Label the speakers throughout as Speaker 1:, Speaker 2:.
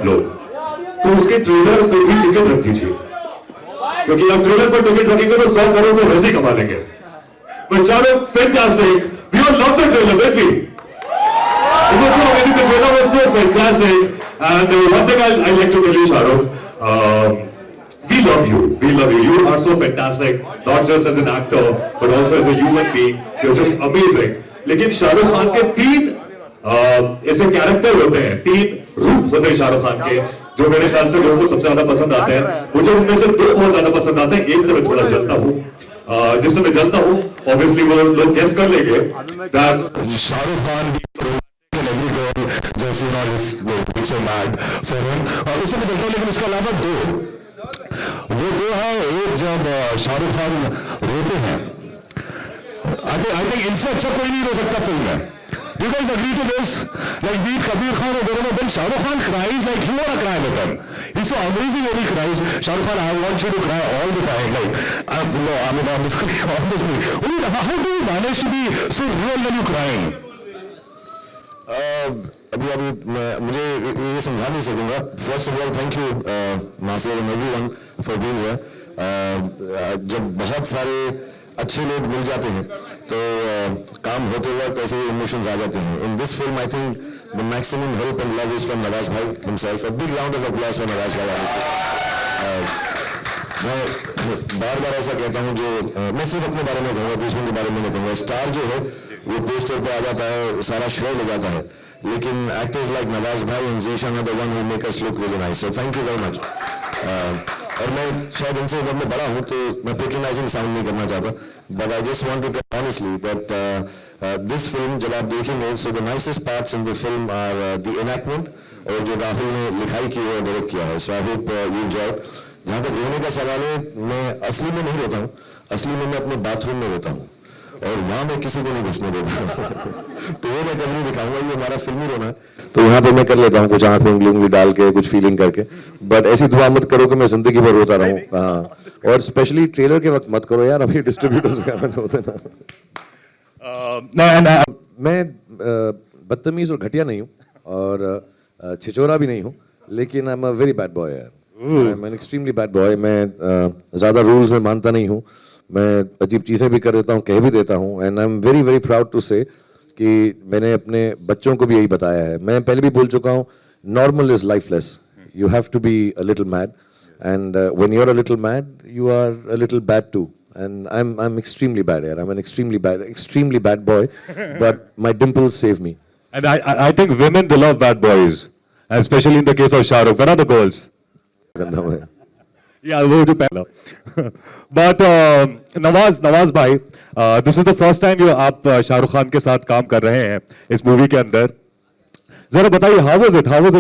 Speaker 1: लोग, तो उसके ट्रेलर पे भी टिकट रख दीजिए, क्योंकि आप ट्रेलर पर टिकट रखेंगे तो 100 करोड़ तो वैसे ही कमा लेंगे. But Shahrukh, fantastic. We all love the trailer, didn't we? It was so amazing. The trailer was so fantastic. And one thing I'd like to tell you, Shahrukh, we love you. We love you. You are so fantastic, not just as an actor, but also as a human being. You're just amazing. लेकिन शाहरुख खान के तीन ऐसे character होते हैं, तीन रूप होते हैं शाहरुख खान के, जो मेरे ख्याल से लोगों को सबसे ज्यादा पसंद आते हैं. मुझे उनमें से दो बहुत ज्यादा पसंद आते हैं. एक से मैं थोड़ा जलता हूँ, जिससे मैं जलता हूँ, ऑब्वियसली वो लोग गेस कर लेंगे.
Speaker 2: शाहरुख खान जैसे so mad for him, और उसे मैं देखता हूँ. लेकिन उसके अलावा वो दो है. एक जब शाहरुख खान रोते हैं, I think इनसे अच्छा कोई नहीं रो सकता फिल्म में. You guys agree to this? Like beat Kabir Khan or whatever, when Shahrukh Khan cries, like you wanna cry with him. He's so amazing when he cries. Shahrukh Khan, I want you to cry all the time. Like, no, I mean, on this movie. How do you manage to be so real when you're crying? अभी मुझे ये समझा नहीं सकूंगा. First of all, thank you, Nasir and everyone for being here. जब बहुत सारे अच्छे लोग मिल जाते हैं तो काम होते वक्त ऐसे इमोशंस आ जाते हैं. In this film, I think the maximum help and love is from Nawaz bhai himself. A big round of applause for Nawaz bhai. मैं बार-बार ऐसा कहता हूँ, जो मैं सिर्फ अपने बारे में कहूँगा, दूसरों के बारे में नहीं कहूँगा. स्टार जो है वो पोस्टर पे आ जाता है, सारा श्रेय ले जाता है, लेकिन एक्टर्स लाइक नवाज भाई and Zeeshan are the one who make us look really nice. So thank you very much. और मैं शायद इनसे जब मैं बड़ा हूँ तो मैं पेट्रोनाइजिंग साउंड नहीं करना चाहता, but I just want to tell honestly that this film जब आप देखेंगे, so the nicest parts in the film are the enactment, और जो राहुल ने लिखाई की है, डायरेक्ट किया है. So I hope you enjoy. जहाँ तक रोने का सवाल है, मैं असली में नहीं रोता हूँ. असली में मैं अपने बाथरूम में रोता हूँ, और वहाँ मैं किसी को नहीं घुसने देता. तो वो मैं कभी नहीं दिखाऊंगा, ये हमारा फिल्मी रोना है. तो यहाँ पे मैं कर लेता हूँ कुछ आंख में उंगली डाल के, कुछ फीलिंग करके, बट ऐसी दुआ मत करो कि मैं जिंदगी भर रोता रहूँ. हाँ, और स्पेशली ट्रेलर के वक्त मत करो यार, अभी डिस्ट्रीब्यूटर्स वगैरह होते ना. मैं बदतमीज और घटिया नहीं हूँ, और छिचोरा भी नहीं हूँ, लेकिन I am a very bad boy यार. I am an extremely bad boy. मैं ज़्यादा रूल्स में मानता नहीं हूँ. मैं अजीब चीज़ें भी कर देता हूँ, कह भी देता हूँ. And I am very very proud to say कि मैंने अपने बच्चों को भी यही बताया है. मैं पहले भी बोल चुका हूँ, normal is lifeless. You have to be a little mad, and when you are a little mad, you are a little bad too. And I'm extremely bad here. I'm an extremely bad boy, but my dimples save me.
Speaker 3: And I think women, they love bad boys, especially in the case of Shahrukh. Where are the girls? Yeah, वो जो पहला. But Nawaz भाई, this is the first time आप शाहरुख खान के साथ काम कर रहे हैं इस मूवी के अंदर. जरा बताइए, how was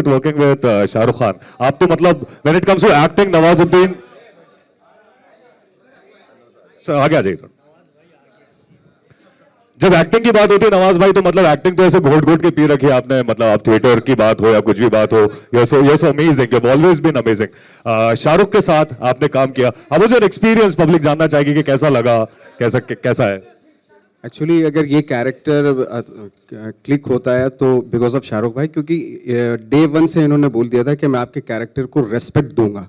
Speaker 3: it working with Shahrukh Khan? आप तो मतलब when it comes to acting, Nawazuddin आगे आ जाइए. जब एक्टिंग की बात होती है नवाज भाई, तो मतलब एक्टिंग तो ऐसे घोट घोट के पी रखी है आपने. मतलब आप थिएटर की बात हो या कुछ भी बात हो, you're so amazing. You've always been amazing. Shahrukh के साथ आपने काम किया. How was your experience? Public जानना चाहेगी कि कैसा लगा, कैसा है.
Speaker 4: एक्चुअली अगर ये कैरेक्टर क्लिक होता है तो बिकॉज ऑफ शाहरुख भाई, क्योंकि डे वन से इन्होंने बोल दिया था कि मैं आपके कैरेक्टर को रेस्पेक्ट दूंगा,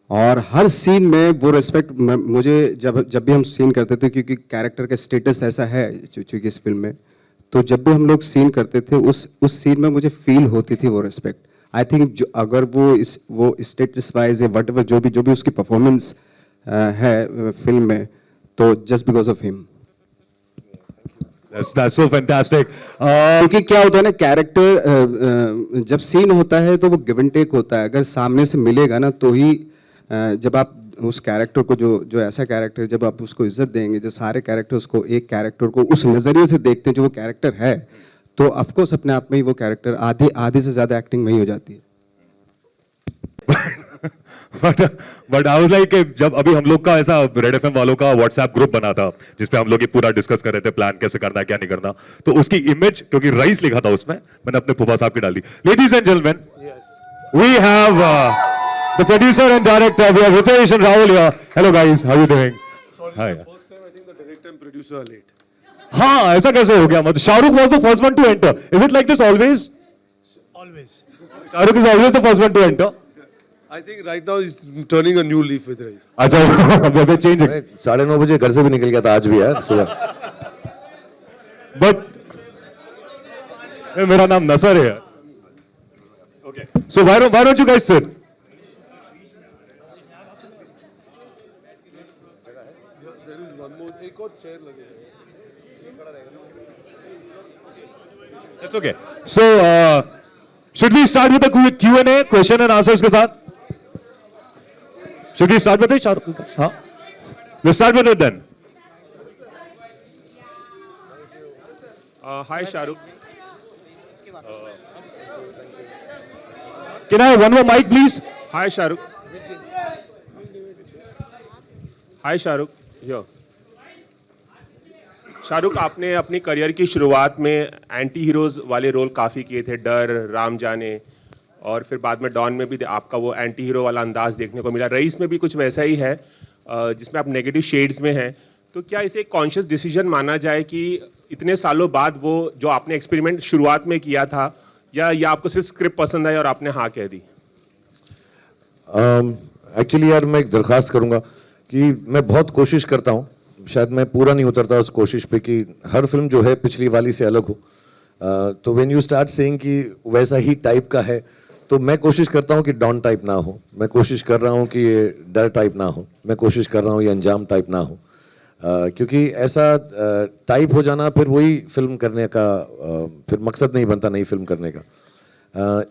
Speaker 4: और हर सीन में वो रेस्पेक्ट मुझे जब भी हम सीन करते थे, क्योंकि कैरेक्टर का स्टेटस ऐसा है चूँकि इस फिल्म में, तो जब भी हम लोग सीन करते थे उस सीन में मुझे फील होती थी वो रेस्पेक्ट. आई थिंक अगर वो स्टेटस वाइज या वट एवर जो भी उसकी परफॉर्मेंस है फिल्म में, तो just because of him.
Speaker 3: That's so fantastic.
Speaker 4: क्योंकि क्या होता है ना, कैरेक्टर जब सीन होता है तो वो गिव एंड टेक होता है. अगर सामने से मिलेगा ना तो ही जब आप उस कैरेक्टर को जो ऐसा कैरेक्टर, जब आप उसको इज्जत देंगे, जो सारे कैरेक्टर्स को एक कैरेक्टर को उस नज़रिए से देखते हैं जो वो कैरेक्टर है, तो ऑफकोर्स अपने आप में ही वो कैरेक्टर आधे से ज़्यादा एक्टिंग वही हो जाती है.
Speaker 3: बट आई वाज लाइक, जब अभी हम लोग का ऐसा रेड एफएम वालों का व्हाट्सएप ग्रुप बना था जिसपे हम लोग ये पूरा डिस्कस कर रहे थे, प्लान कैसे करना है क्या नहीं करना, तो उसकी इमेज, क्योंकि रईस लिखा था उसमें, मैंने अपने फूफा साहब की डाल दी. Ladies and gentleman, we have the producer and director, we have Ritesh and Rahul here. Hello guys, how are you doing?
Speaker 5: Hi. First time I think the director and producer are late.
Speaker 3: हाँ, ऐसा कैसे हो गया? मतलब Shahrukh was the first one to enter. Is it like this always?
Speaker 5: Always.
Speaker 3: Shahrukh is always the first one to enter.
Speaker 5: I think right now he's turning a new leaf with Rais.
Speaker 3: अच्छा we're changing.
Speaker 2: 9:30 बजे घर से भी निकल गया था आज भी यार सुबह.
Speaker 3: But मेरा नाम नसर है. Okay. So why don't you guys sit?
Speaker 5: There is one more. एक और chair लगेगा.
Speaker 3: That's okay. So should we start with the Q&A, question and answers के साथ? Should we start with it, Shahrukh? हाँ. Let's start with it then.
Speaker 6: Hi Shahrukh.
Speaker 3: Can I have one more mic, please?
Speaker 6: Hi Shahrukh. Hi Shahrukh. Here. Shahrukh, आपने अपनी career की शुरुआत में anti heroes वाले role काफ़ी किए थे, डर, राम जाने, और फिर बाद में डॉन में भी आपका वो एंटी हीरो वाला अंदाज देखने को मिला. रईस में भी कुछ वैसा ही है जिसमें आप नेगेटिव शेड्स में हैं. तो क्या इसे एक कॉन्शियस डिसीजन माना जाए कि इतने सालों बाद वो जो आपने एक्सपेरिमेंट शुरुआत में किया था, या आपको सिर्फ स्क्रिप्ट पसंद आई और आपने हाँ कह दी?
Speaker 2: एक्चुअली यार मैं एक दरख्वास्त करूंगा कि मैं बहुत कोशिश करता हूं, शायद मैं पूरा नहीं उतरता उस कोशिश पे कि हर फिल्म जो है पिछली वाली से अलग हो. तो व्हेन यू स्टार्ट सेइंग कि वैसा ही टाइप का है, तो मैं कोशिश करता हूं कि डॉन टाइप ना हो, मैं कोशिश कर रहा हूं कि ये डर टाइप ना हो, मैं कोशिश कर रहा हूं ये अंजाम टाइप ना हो. क्योंकि ऐसा टाइप हो जाना फिर वही फिल्म करने का फिर मकसद नहीं बनता नई फिल्म करने का.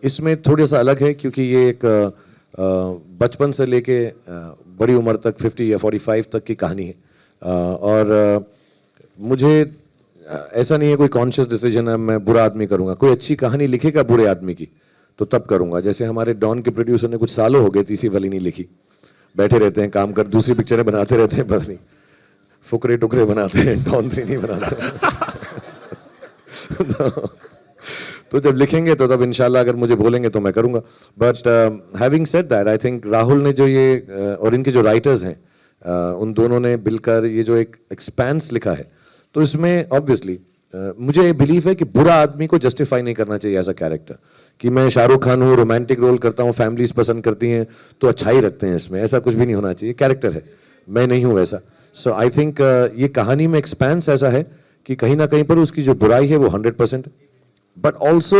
Speaker 2: इसमें थोड़ा सा अलग है क्योंकि ये एक बचपन से लेके बड़ी उम्र तक 50 या 45 तक की कहानी है. और मुझे ऐसा नहीं है कोई कॉन्शियस डिसीजन है मैं बुरा आदमी करूंगा. कोई अच्छी कहानी लिखेगा बुरे आदमी की तो तब करूंगा. जैसे हमारे डॉन के प्रोड्यूसर ने कुछ सालों हो गए तीसरी वाली नहीं लिखी, बैठे रहते हैं काम कर, दूसरी पिक्चरें बनाते रहते हैं, बस नहीं फुकरे टुकरे बनाते हैं, डॉन 3 नहीं बनाते. तो जब लिखेंगे तो तब इंशाल्लाह अगर मुझे बोलेंगे तो मैं करूंगा. But having said that I think Rahul ने जो ये और इनके जो राइटर्स हैं उन दोनों ने मिलकर ये जो एक एक्सपेंस लिखा है, तो इसमें ऑब्वियसली मुझे बिलीव है कि बुरा आदमी को जस्टिफाई नहीं करना चाहिए एज अ कैरेक्टर. कि मैं शाहरुख खान हूँ, रोमांटिक रोल करता हूँ, फैमिलीज पसंद करती हैं तो अच्छाई रखते हैं इसमें, ऐसा कुछ भी नहीं होना चाहिए. कैरेक्टर है, मैं नहीं हूँ ऐसा. सो आई थिंक ये कहानी में एक्सपेंस ऐसा है कि कहीं ना कहीं पर उसकी जो बुराई है वो 100%, बट ऑल्सो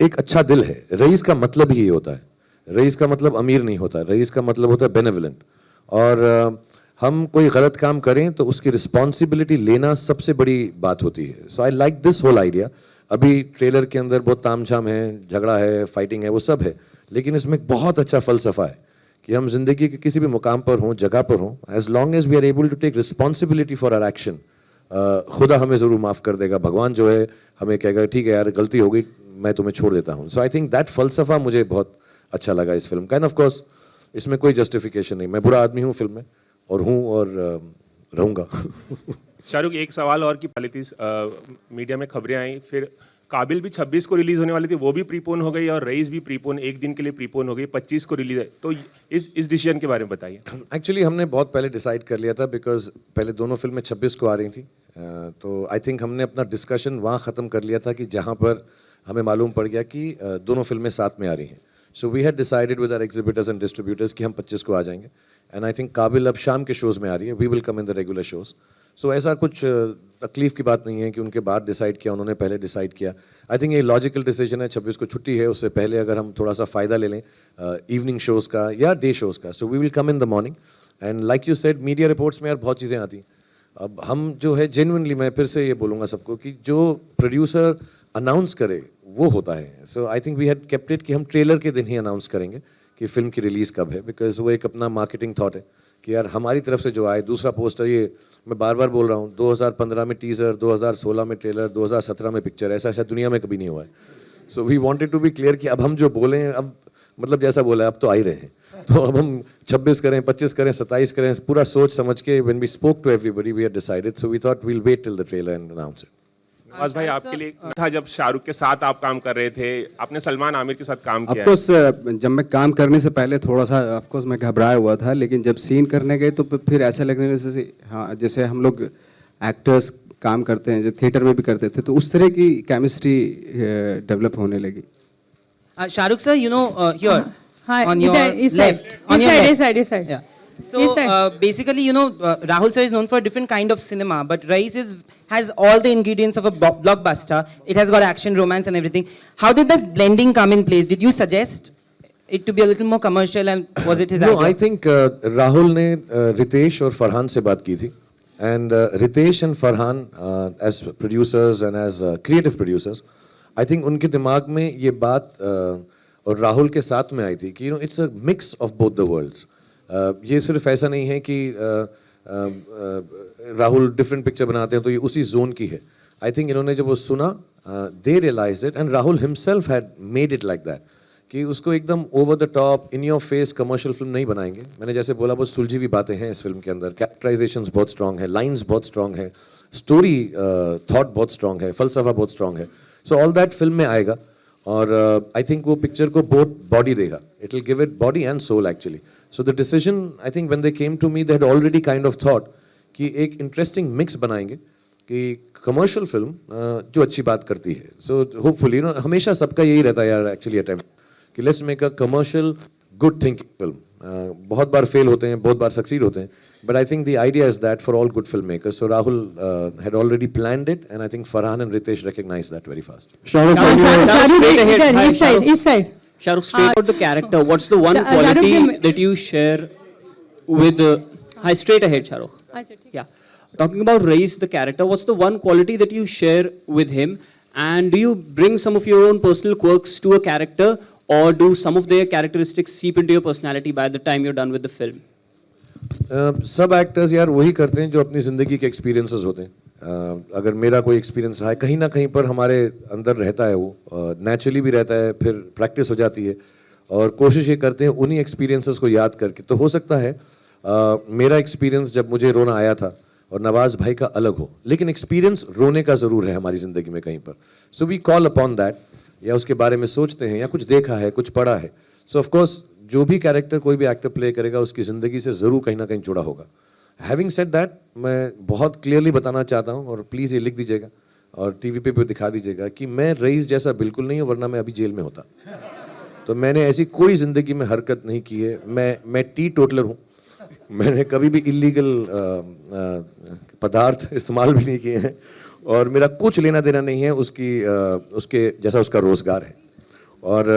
Speaker 2: एक अच्छा दिल है. रईस का मतलब ही ये होता है. रईस का मतलब अमीर नहीं होता, रईस का मतलब होता है बेनेवलेंट. और हम कोई गलत काम करें तो उसकी रिस्पॉन्सिबिलिटी लेना सबसे बड़ी बात होती है. So I like this whole idea. अभी ट्रेलर के अंदर बहुत तामझाम है, झगड़ा है, फाइटिंग है, वो सब है, लेकिन इसमें एक बहुत अच्छा फलसफा है कि हम जिंदगी के किसी भी मुकाम पर हों, जगह पर हों, as long as we are able to take responsibility for our action, खुदा हमें ज़रूर माफ़ कर देगा. भगवान जो है हमें कहेगा ठीक है यार गलती हो गई, मैं तुम्हें छोड़ देता हूँ. सो आई थिंक दैट फलसफा मुझे बहुत अच्छा लगा इस फिल्म का. एंड ऑफ कोर्स इसमें कोई जस्टिफिकेशन नहीं, मैं बुरा आदमी हूँ फिल्म में और रहूँगा.
Speaker 6: शाहरुख, एक सवाल और की पॉलिटिक्स मीडिया में खबरें आई, फिर काबिल भी 26 को रिलीज होने वाली थी, वो भी प्रीपोन हो गई, और रईस भी प्रीपोन एक दिन के लिए प्रीपोन हो गई, 25 को रिलीज है. तो इस डिसीजन के बारे में बताइए.
Speaker 2: एक्चुअली हमने बहुत पहले डिसाइड कर लिया था बिकॉज पहले दोनों फिल्में 26 को आ रही थी. तो आई थिंक हमने अपना डिस्कशन वहाँ ख़त्म कर लिया था कि जहाँ पर हमें मालूम पड़ गया कि दोनों फिल्में साथ में आ रही हैं. So we had decided with our exhibitors and distributors कि हम 25 को आ जाएंगे. एंड आई थिंक काबिल अब शाम के शोज़ में आ रही है, we will come in the regular shows. So ऐसा कुछ तकलीफ की बात नहीं है कि उनके बाद डिसाइड किया, उन्होंने पहले डिसाइड किया. आई थिंक ये लॉजिकल डिसीजन है. 26 को छुट्टी है, उससे पहले अगर हम थोड़ा सा फ़ायदा ले लें इवनिंग शोज़ का या डे शोज़ का, so we will come in the morning. And like you said media reports में यार बहुत चीज़ें आती हैं. अब हम जो है जेन्युइनली, मैं फिर से ये बोलूँगा सबको कि जो प्रोड्यूसर अनाउंस करे वो होता है. So I think we had kept it कि हम ट्रेलर के दिन ही अनाउंस करेंगे कि फिल्म की रिलीज़ कब है, बिकॉज वो एक अपना मार्केटिंग थॉट है कि यार हमारी तरफ से जो आए. दूसरा पोस्टर, ये मैं बार बार बोल रहा हूँ, 2015 में टीज़र, 2016 में ट्रेलर, 2017 में पिक्चर, ऐसा शायद दुनिया में कभी नहीं हुआ है. So we wanted to be clear कि अब हम जो बोलें, अब मतलब जैसा बोला है अब तो आ ही रहे हैं, तो अब हम 26 करें, 25 करें, 27 करें, पूरा सोच समझ के when we spoke to everybody we had decided. So we thought we will wait till the trailer and announce it.
Speaker 6: Nawaz भाई, आपके लिए था जब शाहरुख के साथ आप काम कर रहे थे, आपने सलमान आमिर के साथ काम किया.
Speaker 4: ऑफकोर्स जब मैं काम करने से पहले थोड़ा सा ऑफकोर्स मैं घबराया हुआ था, लेकिन जब सीन करने गए तो फिर ऐसा लगने से हाँ जैसे हम लोग एक्टर्स काम करते हैं, जो थिएटर में भी करते थे, तो उस तरह की केमिस्ट्री डेवलप होने लगी.
Speaker 7: Shahrukh sir, you know, here
Speaker 8: Hi,
Speaker 7: on your
Speaker 8: this
Speaker 7: left,
Speaker 8: side.
Speaker 7: on
Speaker 8: This
Speaker 7: your
Speaker 8: side,
Speaker 7: left.
Speaker 8: this side, this side.
Speaker 7: Yeah.
Speaker 8: This
Speaker 7: So
Speaker 8: side.
Speaker 7: basically, you know, Rahul sir is known for a different kind of cinema, but Rais has all the ingredients of a blockbuster. It has got action, romance, and everything. How did that blending come in place? Did you suggest it to be a little more commercial, and was it his
Speaker 2: No,
Speaker 7: idea?
Speaker 2: I think Rahul ने रितेश और फरहान से बात की थी, and Ritesh and Farhan as producers and as creative producers, I think उनके दिमाग में ये बात और राहुल के साथ में आई थी कि it's a mix of both the worlds. ये सिर्फ ऐसा नहीं है कि राहुल डिफरेंट पिक्चर बनाते हैं तो ये उसी जोन की है. आई थिंक इन्होंने जब वो सुना, they realised it, and Rahul himself had made it like that कि उसको एकदम over the top in your face commercial film नहीं बनाएंगे. मैंने जैसे बोला बहुत सुलझी हुई बातें हैं इस फिल्म के अंदर, कैरेक्टराइजेशंस बहुत स्ट्रांग है, लाइंस बहुत स्ट्रांग है, स्टोरी थॉट बहुत स्ट्रांग है, फलसफा बहुत स्ट्रांग है. सो ऑल दैट फिल्म में आएगा और आई थिंक वो पिक्चर को बहुत बॉडी देगा. It will give it body and soul actually. So the decision, I think when they came to me, they had already kind of thought कि एक interesting mix बनाएंगे कि कमर्शियल फिल्म जो अच्छी बात करती है. सो होपफुली हमेशा सबका यही रहता है यार एक्चुअली अटेम्प्ट कि let's make a commercial good thinking film. बहुत बार फेल होते हैं, बहुत बार सक्सीड होते हैं, but I think the idea is that for all good filmmakers. So Rahul had already planned it, and I think Farhan and Ritesh recognized that very fast.
Speaker 8: Shahrukh,
Speaker 9: straight ahead.
Speaker 8: इधर,
Speaker 9: Hi,
Speaker 8: इस side,
Speaker 9: Shahrukh.
Speaker 8: इस side.
Speaker 9: Shahrukh, straight about the character. What's the one
Speaker 8: Shahrukh
Speaker 9: quality
Speaker 8: ji,
Speaker 9: that you share with? Hi, straight ahead, Shahrukh.
Speaker 8: अच्छा, ठीक है.
Speaker 9: Yeah. Talking about Rais, the character, what's the one quality that you share with him? And do you bring some of your own personal quirks to a character, or do some of their characteristics seep into your personality by the time you're done with the film?
Speaker 2: सब actors यार वही करते हैं जो अपनी ज़िंदगी के experiences होते हैं. अगर मेरा कोई एक्सपीरियंस रहा है कहीं ना कहीं पर हमारे अंदर रहता है, वो नेचुरली भी रहता है, फिर प्रैक्टिस हो जाती है और कोशिश ये करते हैं उन्हीं एक्सपीरियंसेस को याद करके. तो हो सकता है मेरा एक्सपीरियंस जब मुझे रोना आया था और नवाज भाई का अलग हो, लेकिन एक्सपीरियंस रोने का ज़रूर है हमारी ज़िंदगी में कहीं पर. So we call upon that, या उसके बारे में सोचते हैं या कुछ देखा है, कुछ पढ़ा है. सो ऑफकोर्स जो भी कैरेक्टर कोई भी एक्टर प्ले करेगा उसकी ज़िंदगी से ज़रूर कहीं ना कहीं जुड़ा होगा. हैविंग सेड दैट, मैं बहुत क्लियरली बताना चाहता हूँ और प्लीज़ ये लिख दीजिएगा और टीवी पे भी दिखा दीजिएगा कि मैं रईस जैसा बिल्कुल नहीं हूँ, वरना मैं अभी जेल में होता. तो मैंने ऐसी कोई ज़िंदगी में हरकत नहीं की है. मैं टी टोटलर हूँ. मैंने कभी भी इलीगल पदार्थ इस्तेमाल भी नहीं किए हैं और मेरा कुछ लेना देना नहीं है उसके जैसा उसका रोज़गार है. और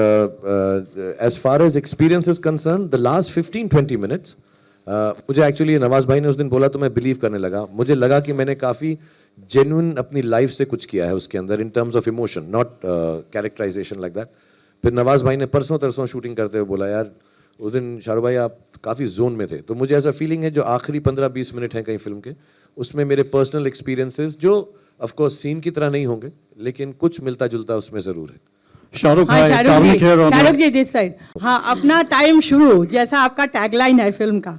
Speaker 2: as far as experience is concern, the last 15-20 minutes मुझे एक्चुअली नवाज भाई ने उस दिन बोला तो मैं बिलीव करने लगा. मुझे लगा कि मैंने काफ़ी जेन्युइन अपनी लाइफ से कुछ किया है उसके अंदर in terms of emotion, not characterisation like that. फिर नवाज भाई ने परसों तरसों शूटिंग करते हुए बोला यार उस दिन शाहरुख भाई आप काफ़ी जोन में थे. तो मुझे ऐसा फीलिंग है जो आखिरी 15-20 मिनट हैं कहीं फिल्म के, उसमें मेरे पर्सनल एक्सपीरियंसेस जो ऑफकोर्स सीन की तरह नहीं होंगे लेकिन कुछ मिलता जुलता उसमें ज़रूर है.
Speaker 10: शाहरुख
Speaker 8: हाँ,
Speaker 10: भाई,
Speaker 8: शाहरुख जी दिस साइड. हाँ, अपना टाइम शुरू जैसा आपका टैगलाइन है फिल्म का,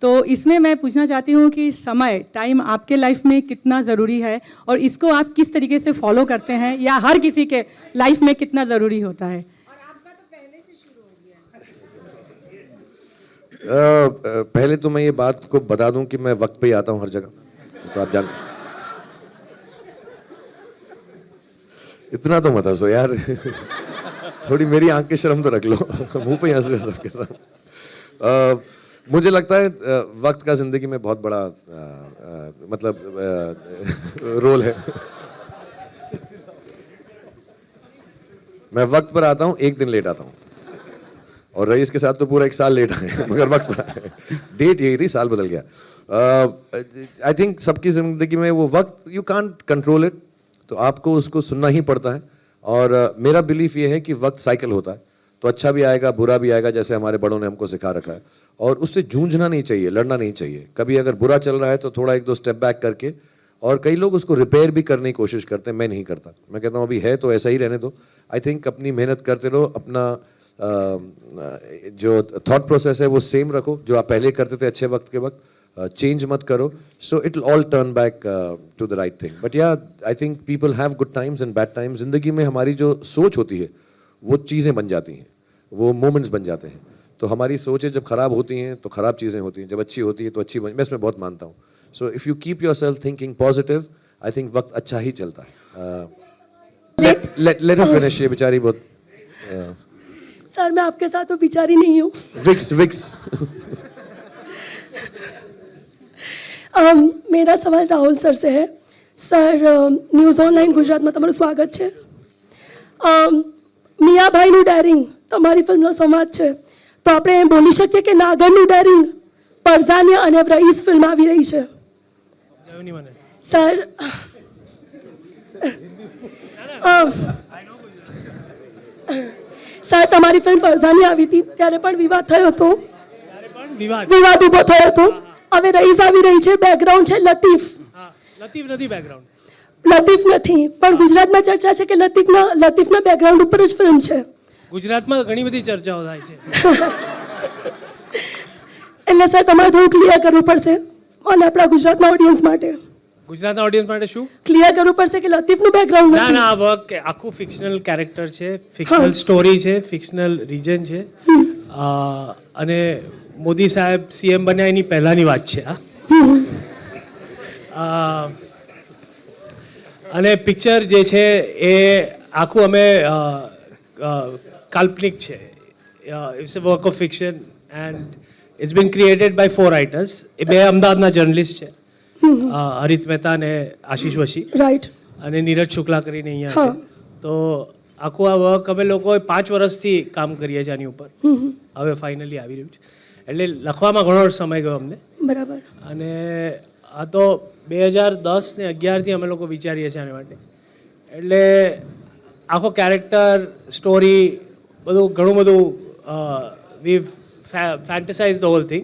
Speaker 8: तो इसमें मैं पूछना चाहती हूँ कि समय टाइम आपके लाइफ में कितना ज़रूरी है और इसको आप किस तरीके से फॉलो करते हैं या हर किसी के लाइफ में कितना ज़रूरी होता है?
Speaker 2: पहले तो मैं ये बात को बता दूं कि मैं वक्त पे ही आता हूं हर जगह, तो आप जानते. इतना तो मत हंसो यार. थोड़ी मेरी आंख की शर्म तो रख लो. मुंह पे हंस रहे हो सबके साथ. मुझे लगता है वक्त का जिंदगी में बहुत बड़ा मतलब रोल है. मैं वक्त पर आता हूं, एक दिन लेट आता हूं, और रईस के साथ तो पूरा 1 साल लेट आए मगर वक्त पर आए. डेट यही थी, साल बदल गया. आई थिंक सबकी जिंदगी में वो वक्त यू कांट कंट्रोल इट, तो आपको उसको सुनना ही पड़ता है. और मेरा बिलीफ ये है कि वक्त साइकिल होता है, तो अच्छा भी आएगा बुरा भी आएगा, जैसे हमारे बड़ों ने हमको सिखा रखा है. और उससे जूझना नहीं चाहिए, लड़ना नहीं चाहिए. कभी अगर बुरा चल रहा है तो थोड़ा 1-2 स्टेप बैक करके, और कई लोग उसको रिपेयर भी करने की कोशिश करते हैं. मैं नहीं करता. मैं कहता हूँ अभी है तो ऐसा ही रहने दो. आई थिंक अपनी मेहनत करते रहो, अपना जो थॉट प्रोसेस है वो सेम रखो जो आप पहले करते थे अच्छे वक्त के वक्त. चेंज मत करो. So it will all turn back to the right thing. But yeah I think people have good times and bad times. जिंदगी में हमारी जो सोच होती है वो चीज़ें बन जाती हैं, वो मोमेंट्स बन जाते हैं. तो हमारी सोचें जब खराब होती हैं तो खराब चीज़ें होती हैं, जब अच्छी होती है तो अच्छी मैं इसमें बहुत मानता हूँ. So if you keep your self thinking positive, I think वक्त अच्छा ही चलता है. Let her finish. ये बेचारी बहुत
Speaker 10: सर मैं आपके साथ तो बिचारी नहीं हूँ।
Speaker 5: विक्स विक्स
Speaker 10: मेरा सवाल राहुल सर से है। સર ન્યૂઝ ઓનલાઈન ગુજરાતમાં તમારું સ્વાગત છે। મિયાભાઈનું ડેરિંગ તમારી ફિલ્મનો સંવાદ છે, તો આપણે એમ બોલી શકીએ કે નાગરનું ડેરિંગ પરઝાનિયા અને રઈસ ફિલ્મ આવી રહી છે। સર સર તમારી ફિલ્મ પરઝાનિયા આવી હતી ત્યારે પણ વિવાદ થયો હતો, વિવાદ ઊભો થયો હતો। હવે રઈસ આવી રહી છે, બેકગ્રાઉન્ડ છે લતીફ।
Speaker 11: લતીફ નથી બેકગ્રાઉન્ડ,
Speaker 10: લતીફ નથી, પણ ગુજરાતમાં ચર્ચા છે કે લતીફના બેકગ્રાઉન્ડ ઉપર જ ફિલ્મ છે।
Speaker 11: ગુજરાતમાં ઘણી બધી ચર્ચાઓ થાય છે।
Speaker 10: એટલે સર તમારે થોડું ક્લિયર કરવું પડશે અને આપણા ગુજરાતના ઓડિયન્સ માટે
Speaker 11: ગુજરાતના ઓડિયન્સ માટે શું
Speaker 10: ક્લિયર કરવું પડશે કે લતીફનું બેકગ્રાઉન્ડ
Speaker 11: ના
Speaker 10: નથી।
Speaker 11: ના, આ વર્ક આખું ફિક્શનલ કેરેક્ટર છે, ફિક્શનલ સ્ટોરી છે, ફિક્શનલ રીજન છે, અને મોદી સાહેબ સીએમ બન્યા એની પહેલાની વાત છે આ। અને પિક્ચર જે છે એ આખું અમે કાલ્પનિક છે, it's a work of fiction and it's been created by 4 writers. એ બે અમદાવાદના જર્નલિસ્ટ છે, હરિત મહેતા અને આશીષ વશી,
Speaker 10: રાઈટ,
Speaker 11: અને નીરજ શુક્લા કરીને અહીંયા છે। તો આખું આ વર્ક અમે લોકોએ 5 વર્ષથી કામ કરીએ છીએ આની ઉપર, હવે ફાઇનલી આવી રહ્યું છે। એટલે લખવામાં ઘણો સમય ગયો અમને,
Speaker 10: બરાબર।
Speaker 11: અને આ તો 2010 ને 11થી અમે લોકો વિચારીએ છીએ આને માટે। એટલે આખો કેરેક્ટર સ્ટોરી બધું ઘણું બધું વી ફેન્ટસાઇઝ ધ હોલ થિંગ।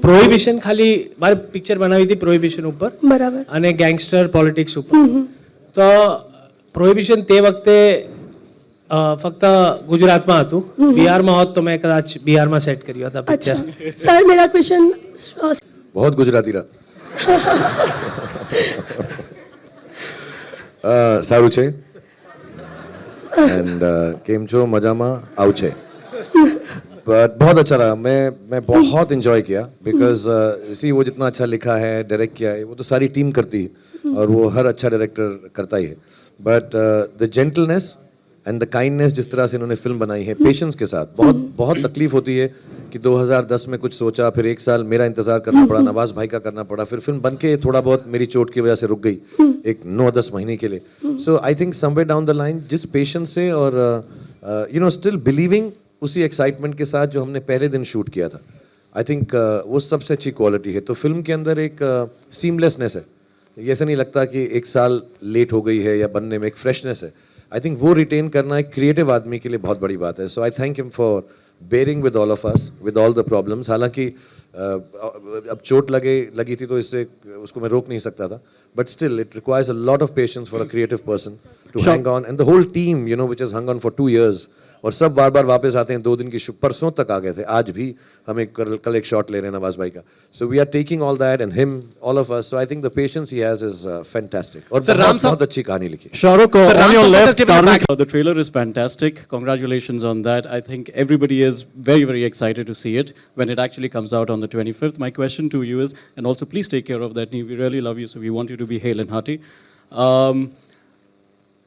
Speaker 11: પ્રોહિબિશન ખાલી મારે પિક્ચર બનાવી હતી પ્રોહિબિશન ઉપર,
Speaker 10: બરાબર,
Speaker 11: અને ગેંગસ્ટર પોલિટિક્સ ઉપર। તો પ્રોહિબિશન તે વખતે ફક્ત ગુજરાતમાં હતું, બિહારમાં હોત તો મેં કદાચ બિહારમાં સેટ કર્યું હતા પિક્ચર।
Speaker 10: સર મેરા ક્વેશ્ચન
Speaker 2: बहुत गुजराती रहा સારું છે एंड केम छो मजामा आउ छे बट बहुत अच्छा रहा। मैं बहुत इंजॉय किया बिकॉज सी वो जितना अच्छा लिखा है, डायरेक्ट किया है, वो तो सारी टीम करती है और वो हर अच्छा डायरेक्टर करता ही है। But the gentleness and the kindness जिस तरह से इन्होंने फिल्म बनाई है, पेशेंस के साथ, बहुत तकलीफ होती है कि 2010 में कुछ सोचा, फिर 1 साल मेरा इंतजार करना पड़ा, नवाज भाई का करना पड़ा, फिर फिल्म बन के थोड़ा बहुत मेरी चोट की वजह से रुक गई एक 9-10 महीने के लिए। So I think somewhere down the line जिस पेशेंस से और यू नो स्टिल बिलीविंग, उसी एक्साइटमेंट के साथ जो हमने पहले दिन शूट किया था, आई थिंक वो सबसे अच्छी क्वालिटी है। तो फिल्म के अंदर एक सीमलेसनेस है, ऐसा नहीं लगता कि 1 साल लेट हो गई है या बनने में एक फ्रेशनेस है। आई थिंक वो रिटेन करना एक क्रिएटिव आदमी के लिए बहुत बड़ी बात है। So I thank him for bearing with all of us with all the problems. हालांकि अब चोट लगी थी तो इससे उसको मैं रोक नहीं सकता था, but still it requires a lot of patience for a creative person to hang on, and the whole team you know which has hung on for 2 years, और सब बार बार वापस आते हैं। 2 दिन की परसों तक आ गए थे, आज भी हमें कल एक शॉट ले रहे हैं नवाज भाई का। So we are taking all that and him, all of us. So I think the patience he has is fantastic, और बहुत अच्छी कहानी लिखी।
Speaker 12: Shahrukh, on your left, Tarun, the trailer is fantastic. Congratulations on that. I think everybody is very, very excited to see it when it actually comes out on the 25th. My question to you is, and also please take care of that knee. We really love you, so we want you to be hale and hearty.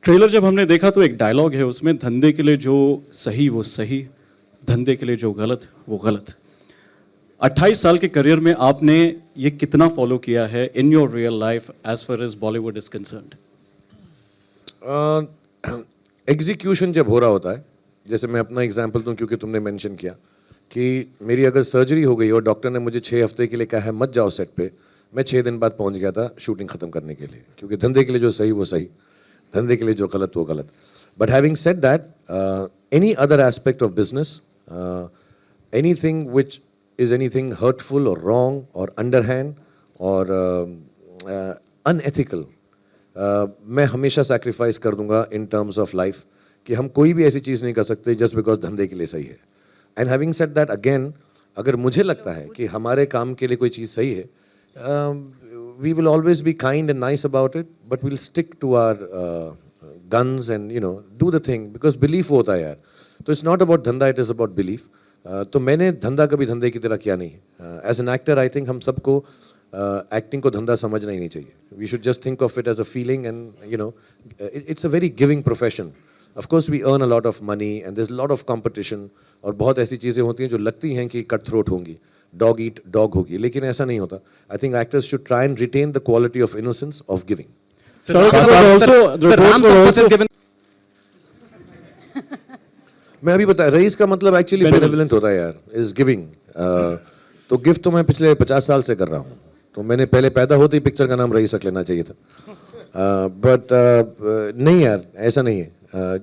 Speaker 12: Trailer जब हमने देखा तो एक dialogue है उसमें, धंधे के लिए जो सही वो सही, धंधे के लिए जो गलत वो गलत। 28 साल के करियर में आपने ये कितना फॉलो किया है in your real life as far as Bollywood is concerned?
Speaker 2: Execution जब हो रहा होता है, जैसे मैं अपना एग्जांपल दूं क्योंकि तुमने मेंशन किया कि मेरी अगर सर्जरी हो गई और डॉक्टर ने मुझे 6 हफ्ते के लिए कहा है मत जाओ सेट पे, मैं 6 दिन बाद पहुंच गया था शूटिंग खत्म करने के लिए, क्योंकि धंधे के लिए जो सही वो सही, धंधे के लिए जो गलत वो गलत। But having said that, any other aspect of business, anything which is anything hurtful और रॉन्ग और अंडरहैंड और अनएथिकल, मैं हमेशा सैक्रिफाइस कर दूंगा इन टर्म्स ऑफ लाइफ, कि हम कोई भी ऐसी चीज़ नहीं कर सकते जस्ट बिकॉज धंधे के लिए सही है। And having said that, again अगर मुझे लगता है कि हमारे काम के लिए कोई चीज़ सही है, we will always be kind and nice about it, but we'll stick to our guns and you know do the thing because belief होता है यार। तो it's not about धंधा, it is about belief। तो मैंने धंधा कभी धंधे की तरह किया नहीं। As an actor I think हम सबको एक्टिंग को धंधा समझना ही नहीं चाहिए। We should just think of it as a feeling and you know it's a very giving profession. Of course, we earn a lot of money and there's a lot of competition,
Speaker 13: और बहुत ऐसी चीज़ें होती हैं जो लगती हैं कि कट थ्रोट होंगी, डॉग ईट डॉग होगी, लेकिन ऐसा नहीं होता. I think actors should try and retain the quality of innocence of giving. मैं अभी बताया, रईस का मतलब एक्चुअली बेनेवलेंट होता है यार, इज गिविंग. तो गिफ्ट तो मैं पिछले 50 साल से कर रहा हूँ, तो मैंने पहले पैदा होते ही पिक्चर का नाम रईस रख लेना चाहिए था. बट नहीं यार, ऐसा नहीं है.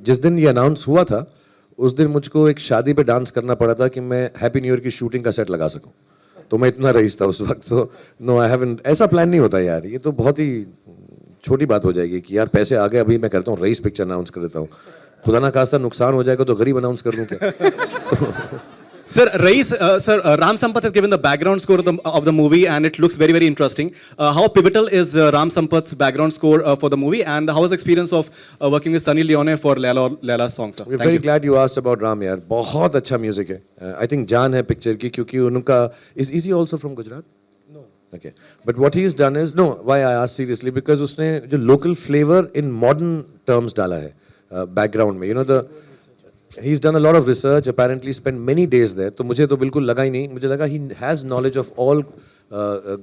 Speaker 13: जिस दिन ये अनाउंस हुआ था उस दिन मुझको एक शादी पे डांस करना पड़ा था कि मैं हैप्पी न्यू ईयर की शूटिंग का सेट लगा सकूं, तो मैं इतना रईस था उस वक्त. सो नो, आई हैवंट, ऐसा प्लान नहीं होता यार, ये तो बहुत ही छोटी बात हो जाएगी कि यार पैसे आ गए, अभी मैं करता हूँ रईस पिक्चर अनाउंस कर देता हूँ. खुदा ना खास्ता नुकसान हो जाएगा तो गरीब अनाउंस कर दूं क्या?
Speaker 14: Sir, Ram Sampath has given the background score of the movie, and it looks very, very interesting. How pivotal is Ram Sampath's background score for the movie, and how was the experience of working with Sunny Leone for Laila's song, sir?
Speaker 13: We're very glad you asked about Ram यार, बहुत अच्छा music है. I think जान है picture की, क्योंकि उनका is he also from Gujarat? No. Okay, but what he's done is, no, why I asked seriously, because उसने जो local flavor in modern terms डाला है background में, you know, he's done a lot of research, apparently spent many days there. तो मुझे तो बिल्कुल लगा ही नहीं, मुझे लगा he has knowledge of all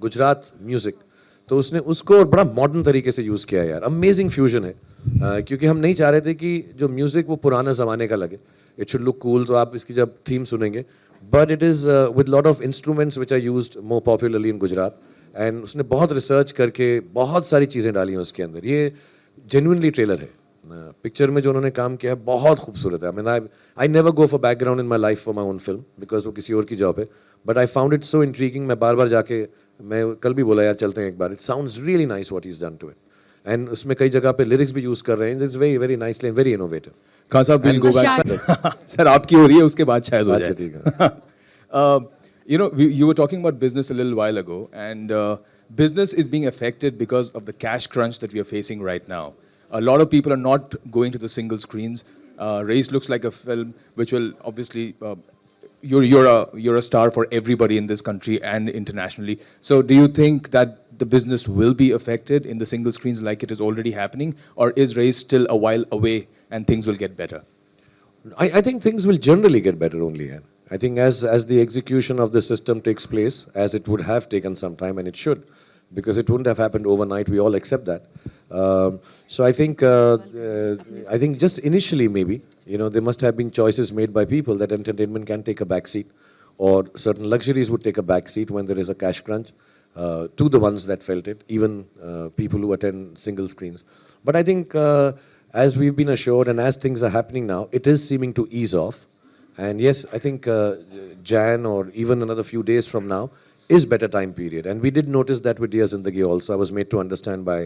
Speaker 13: Gujarat music. तो उसने उसको बड़ा मॉडर्न तरीके से यूज़ किया यार. अमेजिंग फ्यूजन है, क्योंकि हम नहीं चाह रहे थे कि जो म्यूजिक वो पुराने ज़माने का लगे. It should look cool. तो आप इसकी जब थीम सुनेंगे, but it is with lot of instruments which are used more popularly in Gujarat. And उसने बहुत रिसर्च करके बहुत सारी चीज़ें डाली हैं उसके अंदर. ये जेन्युइनली ट्रेलर है. पिक्चर में जो उन्होंने काम किया है बहुत खूबसूरत है. I never go for background in my life for my own film, because वो किसी और की जॉब है. But I found it so intriguing. मैं बार बार जाके, मैं कल भी बोला यार चलते हैं एक बार. It sounds really nice what he is done to it. And उसमें कई जगह पे लिरिक्स भी यूज कर रहे हैं. It's very very nicely and very innovative.
Speaker 15: Khan साहब विल गो बैक. सर आपकी हो रही है, उसके बाद शायद हो जाए.
Speaker 13: अच्छा ठीक है.
Speaker 15: You know, you were talking about business a little while ago, and business is being affected because of the cash crunch that we are facing right now. A lot of people are not going to the single screens. Race looks like a film which will obviously, you're a star for everybody in this country and internationally. So do you think that the business will be affected in the single screens like it is already happening, or is Race still a while away and things will get better?
Speaker 13: I think things will generally get better only. I think as the execution of the system takes place, as it would have taken some time, and it should, because it wouldn't have happened overnight. We all accept that. So I think just initially maybe, you know, there must have been choices made by people that entertainment can take a back seat, or certain luxuries would take a back seat when there is a cash crunch, to the ones that felt it, even people who attend single screens. But I think as we've been assured and as things are happening now, it is seeming to ease off. And yes, I think Jan or even another few days from now is better time period. And we did notice that with Dia Zindagi also. I was made to understand by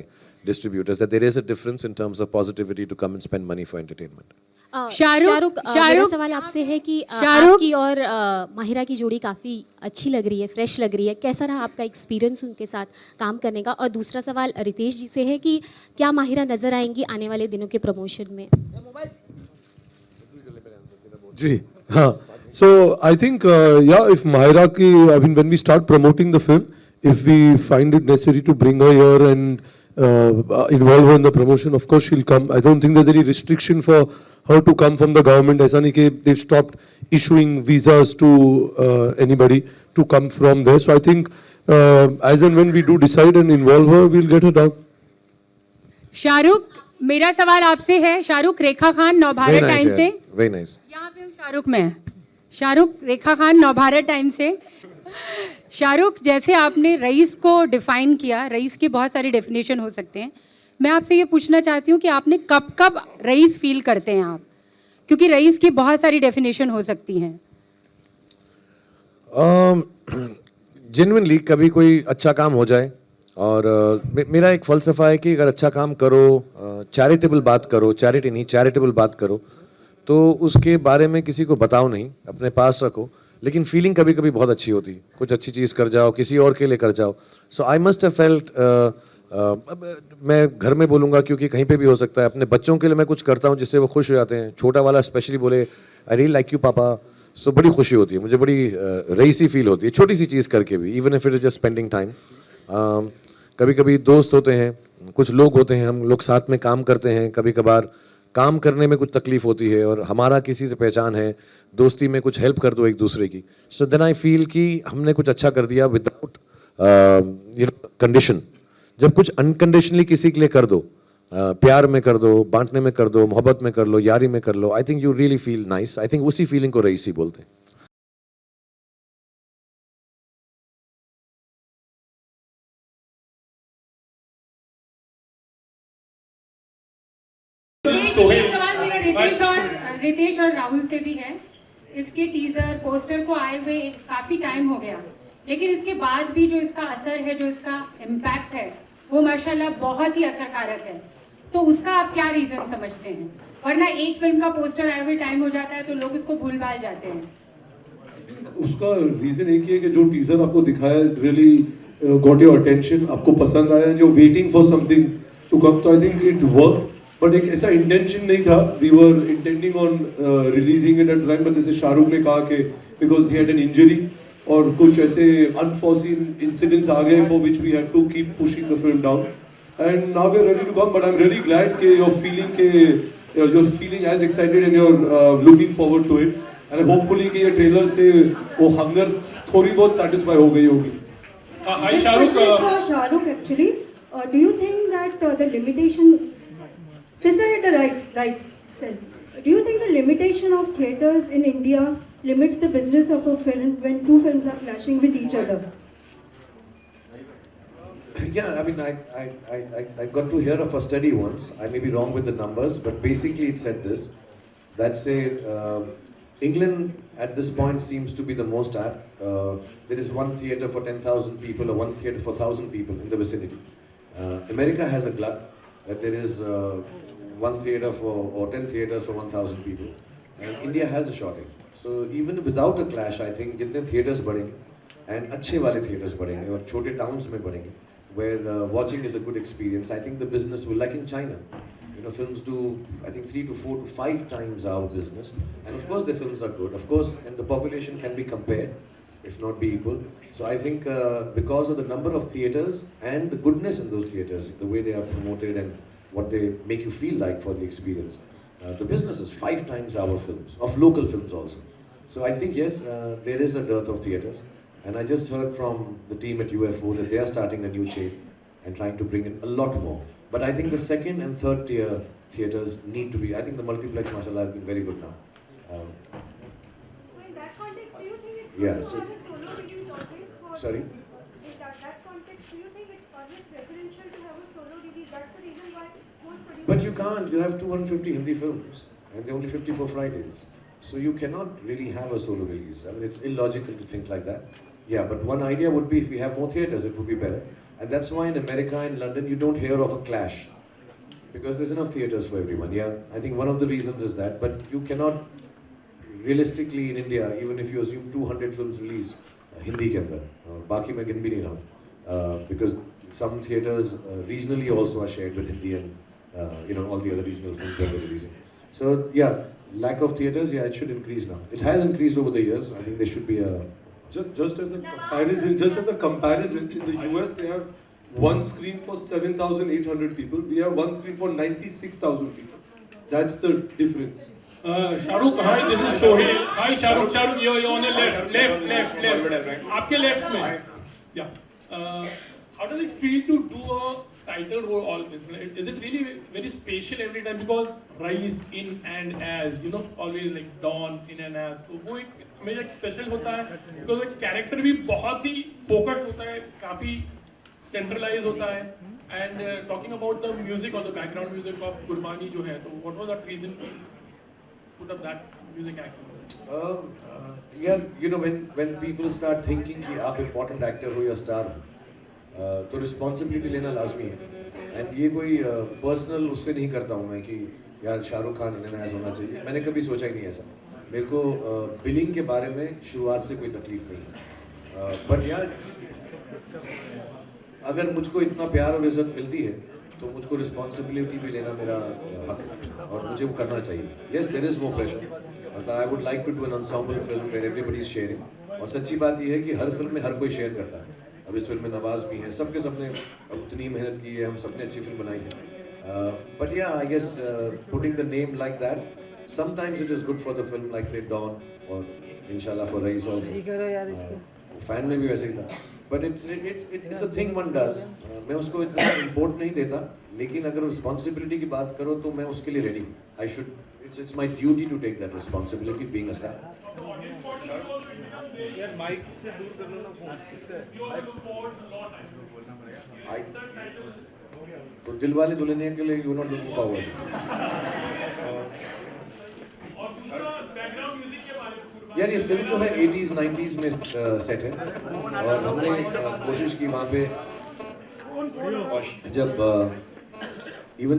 Speaker 13: distributors that there is a difference in terms of positivity to come and spend money for entertainment.
Speaker 16: Shahrukh, मेरा सवाल आपसे है कि आपकी और माहिरा की जोड़ी काफ़ी अच्छी लग रही है, फ्रेश लग रही है. कैसा रहा आपका एक्सपीरियंस उनके साथ काम करने का? और दूसरा सवाल रितेश जी से है कि क्या माहिरा नजर आएंगी आने वाले दिनों के प्रमोशन में?
Speaker 5: जी हाँ. So I think if Mahira ki, I mean when we start promoting the film, if we find it necessary to bring her here and involve her in the promotion, of course she'll come. I don't think there's any restriction for her to come from the government. ऐसा नहीं कि they've stopped issuing visas to anybody to come from there. So I think as and when we do decide and involve her, we'll get her down.
Speaker 8: Shahrukh, मेरा सवाल आपसे है. शाहरुख, रेखा Khan Navbharat time से.
Speaker 13: Very nice.
Speaker 8: यहाँ पे हम शाहरुख में. शाहरुख, रेखा खान नवभारत टाइम से. शाहरुख, जैसे आपने रईस को डिफाइन किया, रईस के बहुत सारे डेफिनेशन हो सकते हैं. मैं आपसे ये पूछना चाहती हूँ कि आपने कब कब रईस फील करते हैं आप, क्योंकि रईस की बहुत सारी डेफिनेशन हो सकती हैं.
Speaker 13: जेन्युइनली कभी कोई अच्छा काम हो जाए, और मेरा एक फ़लसफ़ा है कि अगर अच्छा काम करो, चैरिटेबल बात करो, चैरिटी नहीं चैरिटेबल बात करो, तो उसके बारे में किसी को बताओ नहीं, अपने पास रखो. लेकिन फीलिंग कभी कभी बहुत अच्छी होती है. कुछ अच्छी चीज़ कर जाओ, किसी और के लिए कर जाओ. सो आई मस्ट हैव फेल्ट, मैं घर में बोलूँगा क्योंकि कहीं पे भी हो सकता है, अपने बच्चों के लिए मैं कुछ करता हूँ जिससे वो खुश हो जाते हैं. छोटा वाला स्पेशली बोले आई रियली लाइक यू पापा, सो बड़ी खुशी होती है मुझे, बड़ी रईसी फील होती है छोटी सी चीज़ करके भी, even if it is just spending time. कभी कभी दोस्त होते हैं, कुछ लोग होते हैं, हम लोग साथ में काम करते हैं, कभी कभार काम करने में कुछ तकलीफ होती है और हमारा किसी से पहचान है, दोस्ती में कुछ हेल्प कर दो एक दूसरे की, सो देन आई फील कि हमने कुछ अच्छा कर दिया विदाउट कंडीशन. जब कुछ अनकंडीशनली किसी के लिए कर दो, प्यार में कर दो, बांटने में कर दो, मोहब्बत में कर लो, यारी में कर लो, I think you really feel nice. I think उसी फीलिंग को रईसी बोलते हैं.
Speaker 8: सवाल मेरा रितेश और राहुल से भी है. इसके टीजर पोस्टर को आए हुए काफी टाइम हो गया, लेकिन इसके बाद भी जो इसका असर है, जो इसका इम्पैक्ट है, वो माशाल्लाह बहुत ही असरकारक है. तो उसका आप क्या रीजन समझते हैं? वरना एक फिल्म का पोस्टर आए हुए टाइम हो जाता है तो लोग उसको भूल भाल जाते हैं.
Speaker 5: उसका रीजन एक ही है कि जो टीजर आपको दिखाया रियली गॉट योर अटेंशन, आपको पसंद आया and you waiting for something to come. तो I think it work, but एक ऐसा इंटेंशन नहीं था. We were intending on releasing it at time, but जैसे शाहरुख ने कहा कि because he had an injury और कुछ ऐसे अनफॉर्सीन इंसिडेंट्स आ गए for which we had to keep pushing the film down. And now we are ready to come, but I am really glad कि you're feeling as excited and you're looking forward to it. And hopefully कि ये trailer से वो hunger थोड़ी बहुत satisfy हो गई होगी.
Speaker 17: Hi Shahrukh, actually, do you think that the limitation? This is at the right step. Do you think the limitation of theaters in India limits the business of a film when two films are clashing with each other?
Speaker 13: Yeah, I mean, I got to hear of a study once. I may be wrong with the numbers, but basically it said this, that say England at this point seems to be the most apt. There is one theatre for 10,000 people or one theatre for 1,000 people in the vicinity. America has a glut that there is one theatre or 10 theatres for 1,000 people, and India has a shortage. So even without a clash, I think जितने theatres बढ़ेंगे and अच्छे वाले theatres बढ़ेंगे और छोटे towns में बढ़ेंगे, where watching is a good experience, I think the business will, like in China, you know, films do, I think 3 to 4 to 5 times our business, and of course the films are good, of course, and the population can be compared, if not be equal. So I think because of the number of theatres and the goodness in those theatres, the way they are promoted and what they make you feel like for the experience, the business is 5 times our films, of local films also. So I think yes, there is a dearth of theatres. And I just heard from the team at UFO that they are starting a new chain and trying to bring in a lot more. But I think the second and third tier theatres need to be, I think the multiplex, mashallah, have been very good now.
Speaker 17: So in that context, do you think it's
Speaker 13: Yeah, so-
Speaker 17: solo release always for...
Speaker 13: Sorry?
Speaker 17: In that context, do you think it's always preferential to have a solo release? That's the reason why most producers...
Speaker 13: But you can't, you have 250 Hindi films and they're only 54 Fridays. So you cannot really have a solo release. I mean, it's illogical to think like that. Yeah, but one idea would be if we have more theatres, it would be better. And that's why in America and London, you don't hear of a clash. Because there's enough theatres for everyone. Yeah, I think one of the reasons is that. But you cannot, realistically in India, even if you assume 200 films release, Hindi ke andar, baaki mein gin bhi nahi raha. Because some theatres regionally also are shared with Hindi and, you know, all the other regional films that they're releasing. So yeah, lack of theatres, yeah, it should increase now. It has increased over the years. I think there should be a...
Speaker 5: Just as a comparison, in the US they have one screen for 7,800 people. We have one screen for 96,000 people. That's the difference.
Speaker 18: Shahrukh, hi, this is Sohail. Hi, Shahrukh, you're on the left. आपके left में. Yeah. How does it feel to do a title role always? Is it really very special every time? Because Rais in and as, you know, always like Don in and as. तो वो एक हमेशा एक special होता है because एक character भी बहुत ही फोकस्ड होता है, काफी सेंट्रलाइज होता है. And talking about the music और the background music of Qurbani जो है, तो what was that reason to put up that music actually?
Speaker 13: Yeah, you know, when people start thinking कि आप important actor हो या star हो, तो रिस्पॉन्सिबिलिटी लेना लाजमी है. एंड ये कोई पर्सनल उससे नहीं करता हूँ मैं कि यार शाहरुख खान इन्हें ऐसा होना चाहिए. मैंने कभी सोचा ही नहीं ऐसा. मेरे को बिलिंग के बारे में शुरुआत से कोई तकलीफ नहीं है. बट यार अगर मुझको इतना प्यार और इज्जत मिलती है तो मुझको रिस्पॉन्सिबिलिटी भी लेना मेरा हक है और मुझे वो करना चाहिए. Yes, there is no pressure. मतलब I would like to do an ensemble film where everybody is sharing. और सच्ची बात यह है कि हर फिल्म में हर कोई शेयर करता है. अब इस फिल्म में नवाज भी हैं, सबके सबने अब उतनी मेहनत की है, हम सबने अच्छी फिल्म बनाई है. But yeah, I guess putting the name like that, sometimes it is good for the film, like say Dawn, or Inshallah for Raees also. Fan में भी वैसे ही था. But it's a thing one does. मैं उसको इतना import नहीं देता, लेकिन अगर responsibility की बात करो तो मैं उसके लिए ready हूँ. It's my duty to take that responsibility, being a star. तो दिल वाले दुल्हनिया के लिए यू नॉट लुकिंग फॉरवर्ड. यार ये फिल्म जो है 80s 90s में सेट है और हमने कोशिश की वहाँ पे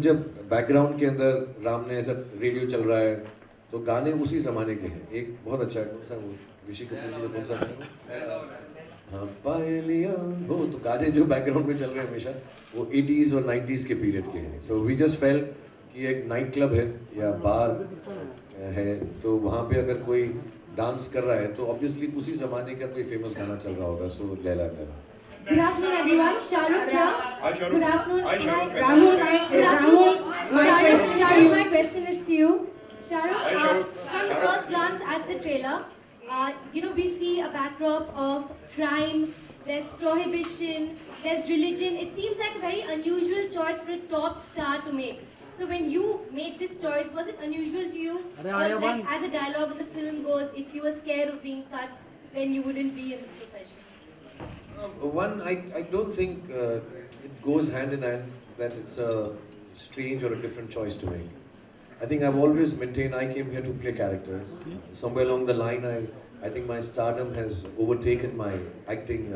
Speaker 13: जब बैकग्राउंड के अंदर राम ने ऐसा रेडियो चल रहा है तो गाने उसी जमाने के हैं. एक बहुत अच्छा कौन सा वो ऋषि कपूर जी का कौन सा हाँ पायलिया हो, तो गाने जो बैकग्राउंड में चल रहे हैं हमेशा वो 80s और 90s के पीरियड के हैं. सो वी जस्ट फेल्ट कि एक नाइट क्लब है या बार है तो वहाँ पे अगर कोई डांस कर रहा है तो ऑब्वियसली उसी जमाने का कोई फेमस गाना चल रहा होगा. सो Laila Laila.
Speaker 19: Good afternoon, everyone. Shahrukh here.
Speaker 15: Hi, Shahrukh.
Speaker 19: Good afternoon.
Speaker 15: Hi, Shahrukh.
Speaker 19: Shahrukh, my question is to you. Shahrukh, from the first glance at the trailer, we see a backdrop of crime, there's prohibition, there's religion. It seems like a very unusual choice for a top star to make. So when you made this choice, was it unusual to you? Or like as a dialogue in the film goes, if you were scared of being cut, then you wouldn't be in this profession?
Speaker 13: One, I don't think it goes hand in hand that it's a strange or a different choice to make. I think I've always maintained I came here to play characters. Somewhere along the line, I think my stardom has overtaken my acting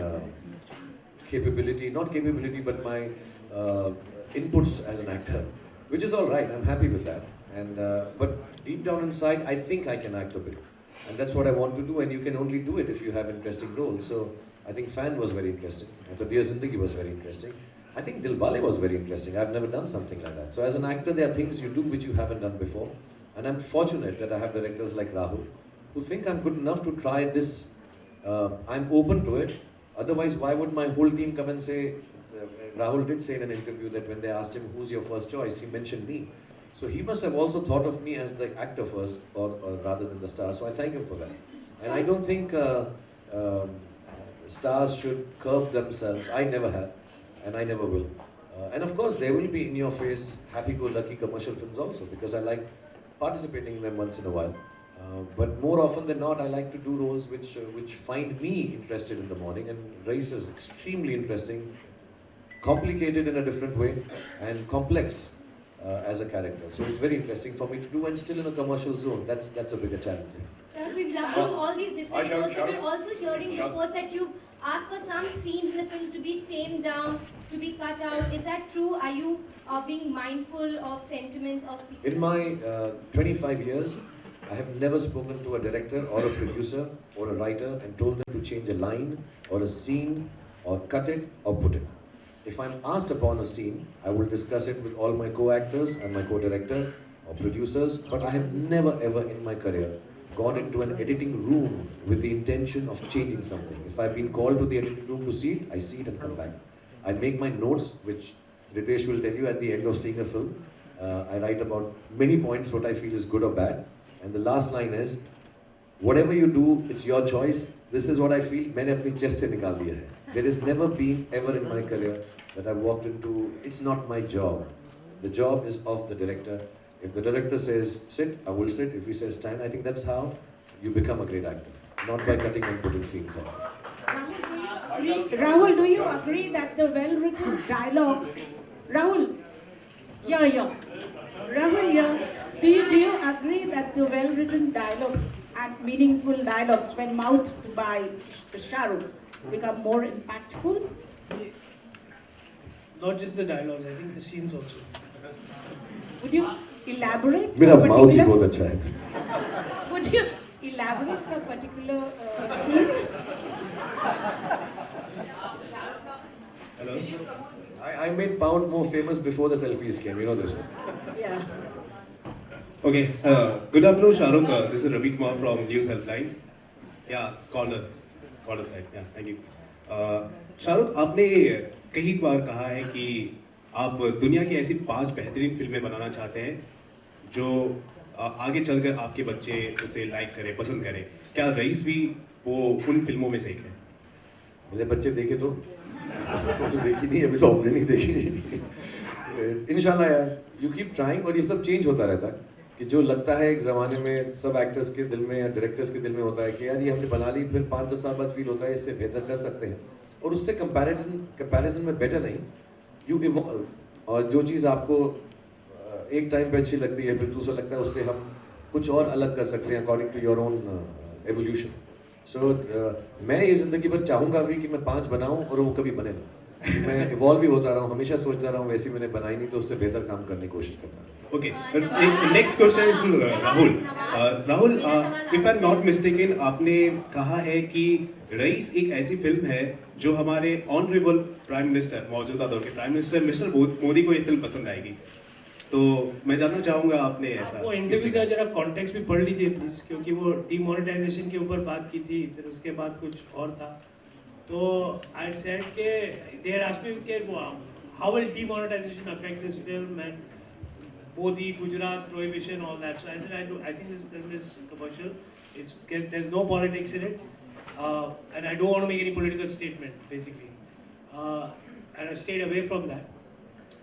Speaker 13: capability, not capability, but my inputs as an actor, which is all right. I'm happy with that. And but deep down inside, I think I can act a bit, and that's what I want to do. And you can only do it if you have interesting roles. So I think Fan was very interesting. I thought Dear Zindagi was very interesting. I think Dilwale was very interesting. I've never done something like that. So as an actor, there are things you do which you haven't done before. And I'm fortunate that I have directors like Rahul who think I'm good enough to try this. I'm open to it. Otherwise, why would my whole team come and say, Rahul did say in an interview that when they asked him, who's your first choice, he mentioned me. So he must have also thought of me as the actor first, or rather than the star. So I thank him for that. And I don't think stars should curb themselves. I never have, and I never will. And of course, there will be in your face happy-go-lucky commercial films also, because I like participating in them once in a while. But more often than not, I like to do roles which find me interested in the morning. And Raees is extremely interesting, complicated in a different way, and complex as a character. So it's very interesting for me to do, and still in a commercial zone. That's a bigger challenge.
Speaker 19: Shahrukh, we've loved all these different roles, but we're also hearing reports that you've asked for some scenes in the film to be tamed down, to be cut out. Is that true? Are you being mindful of sentiments of people?
Speaker 13: In my 25 years, I have never spoken to a director or a producer or a writer and told them to change a line or a scene or cut it or put it. If I'm asked upon a scene, I will discuss it with all my co-actors and my co-director or producers, but I have never ever in my career gone into an editing room with the intention of changing something. If I've been called to the editing room to see it, I see it and come back. I make my notes, which Ritesh will tell you at the end of seeing a film. I write about many points, what I feel is good or bad. And the last line is, whatever you do, it's your choice. This is what I feel, मैंने अपनी chest से निकाल दिया है. There has never been ever in my career that I've walked into, it's not my job. The job is of the director. If the director says sit, I will sit. If he says stand, I think that's how you become a great actor. Not by cutting and putting scenes on.
Speaker 20: Rahul, do you agree that the well-written dialogues, Rahul, do you agree that the well-written dialogues and meaningful dialogues when mouthed by Shahrukh become more impactful?
Speaker 11: Not just the dialogues, I think the scenes also.
Speaker 20: Would you elaborate?
Speaker 13: मेरा mouth ही बहुत अच्छा है.
Speaker 20: Would you elaborate some particular scene?
Speaker 13: Hello? I made Pound more famous before the selfies came, you know this.
Speaker 20: Yeah.
Speaker 6: Okay, good afternoon, Shahrukh. This is Ravi Kumar from News Helpline. Yeah, corner side. Yeah, thank you. Shahrukh, आपने कई बार कहा है कि
Speaker 21: आप दुनिया की ऐसी 5 बेहतरीन फिल्में बनाना चाहते हैं जो आगे चलकर आपके बच्चे उसे लाइक करें, पसंद करें। क्या रईस भी वो उन फिल्मों में से एक है?
Speaker 13: मेरे बच्चे देखे तो देखी नहीं, अभी तो हमने नहीं देखी। इंशाल्लाह यार, यू कीप ट्राइंग, और ये सब चेंज होता रहता है कि जो लगता है एक ज़माने में सब एक्टर्स के दिल में या डायरेक्टर्स के दिल में होता है कि यार ये हमने बना ली, फिर 5-10 साल बाद फील होता है इससे बेहतर कर सकते हैं, और उससे कंपैरिजन में बेटर नहीं, यू इवॉल्व। और जो चीज़ आपको एक टाइम पे अच्छी लगती है, फिर दूसरा लगता है उससे हम कुछ और अलग कर सकते हैं according to your own evolution. So मैं ये ज़िंदगी भर चाहूँगा भी कि मैं 5 बनाऊँ और वो कभी बने ना। मैं इवॉल्व भी होता रहा हूँ, हमेशा सोचता रहा हूँ वैसे मैंने बनाई नहीं तो उससे बेहतर काम करने की कोशिश करता हूँ।
Speaker 21: Okay, next question is to Rahul. Rahul, if I'm not mistaken, आपने कहा है कि रईस एक ऐसी फिल्म है जो हमारे ऑनरेबल प्राइम मिनिस्टर, मौजूदा दौर के प्राइम मिनिस्टर मिस्टर मोदी को ये फिल्म पसंद आएगी। तो मैं जानना चाहूँगा आपने ऐसा
Speaker 11: वो इंटरव्यू का जरा कॉन्टेक्स्ट भी पढ़ लीजिए प्लीज, क्योंकि वो डिमोनेटाइजेशन के ऊपर बात की थी, फिर उसके बाद कुछ और था। तो आई सेड के दे हैड आस्क्ड मी के how will demonetisation affect this film and Modi, Gujarat, prohibition, all that. So I said, I think this film is commercial. There's no politics in it, and I don't want to make any political statement, basically. And I stayed away from that.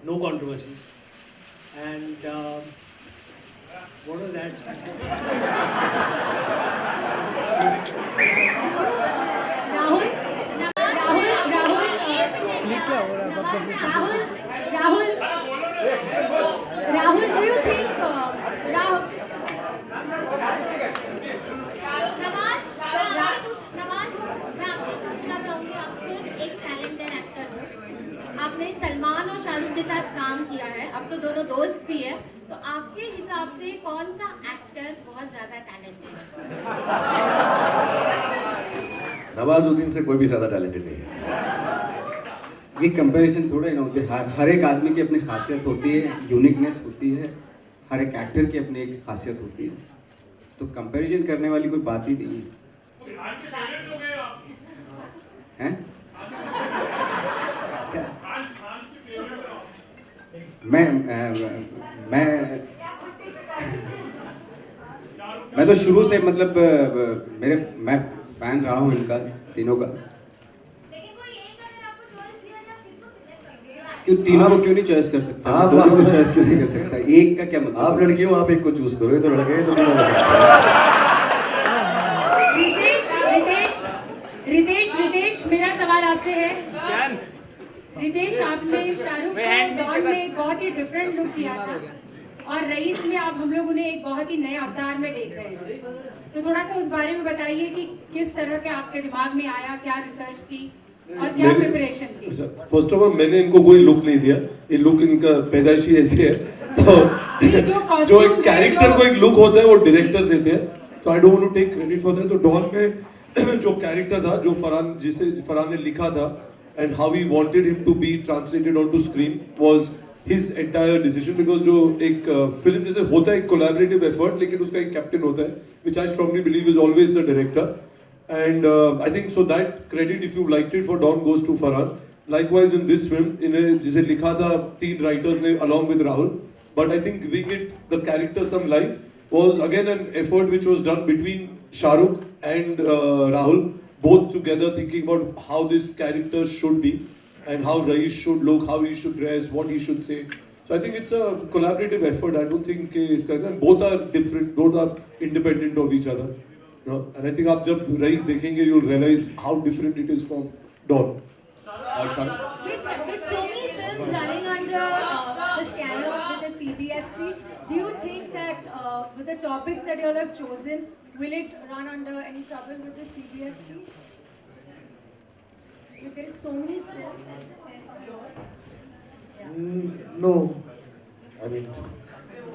Speaker 11: No controversies. And what was that?
Speaker 19: Rahul, do you think Nawaz, मैं आपसे पूछना चाहूँगी, आप खुद एक talented actor हो, आपने सलमान और शाहरुख के साथ काम किया है, अब तो दोनों दोस्त भी है, तो आपके हिसाब से कौन सा एक्टर बहुत ज़्यादा टैलेंटेड है?
Speaker 13: नवाजुद्दीन से कोई भी ज़्यादा टैलेंटेड नहीं है।
Speaker 4: ये कंपैरिजन थोड़ा ही ना होती है, हर एक आदमी की अपनी खासियत होती है, यूनिकनेस होती है, हर एक एक्टर की अपनी एक खासियत होती है, तो कंपैरिजन करने वाली कोई बात ही नहीं है। हैं? मैं तो शुरू से मतलब मैं फैन रहा हूँ इनका तीनों का। क्यों तीनों को क्यों नहीं चॉइस कर सकता? आप दोनों को चॉइस क्यों नहीं कर सकता? एक का क्या मतलब?
Speaker 13: आप लड़की हो, आप एक को चूज करो, ये तो लड़के हैं तो तीनों को।
Speaker 22: रितेश, मेरा सवाल आपसे है। रितेश, आपने शाहरुख को डॉन में एक बहुत ही डिफरेंट लुक दिया था, और रईस में आप हम लोग उन्हें एक बहुत ही नए अवतार में देख रहे हैं, तो थोड़ा सा उस बारे में बताइए कि किस तरह के आपके दिमाग में आया, क्या रिसर्च थी और क्या प्रिपरेशन थी?
Speaker 5: फर्स्ट ऑफ ऑल मैंने इनको कोई लुक नहीं दिया, ये लुक इनका पैदाइशी ऐसी है, तो जो एक कैरेक्टर को एक लुक होता है वो डायरेक्टर देते हैं, तो I don't want to take credit for that. तो डॉन में जो कैरेक्टर था, जो फरहान ने लिखा था, and how he wanted him to be translated on to screen was his entire decision, because जो एक फिल्म जैसे होता है एक कोलैबोरेटिव एफर्ट, लेकिन उसका एक कैप्टन होता है, which I strongly believe is always the director. And I think so that credit, if you liked it for Don, goes to Farhan. Likewise in this film, जिसे लिखा था 3 writers ने along with Rahul, but I think giving it the character some life was again an effort which was done between Shahrukh and Rahul, both together thinking about how this character should be and how Raish should look, how he should dress, what he should say. So I think it's a collaborative effort. I don't think both are different, both are independent of each other. You know, and I think आप जब rice देखेंगे you'll realize how different it is from Don.
Speaker 19: With so many films running under the scanner with the CBFC, do you think that with the topics that you all have chosen, will it run under any trouble with the CBFC? Because there is so many films at the censor.
Speaker 13: No, I mean,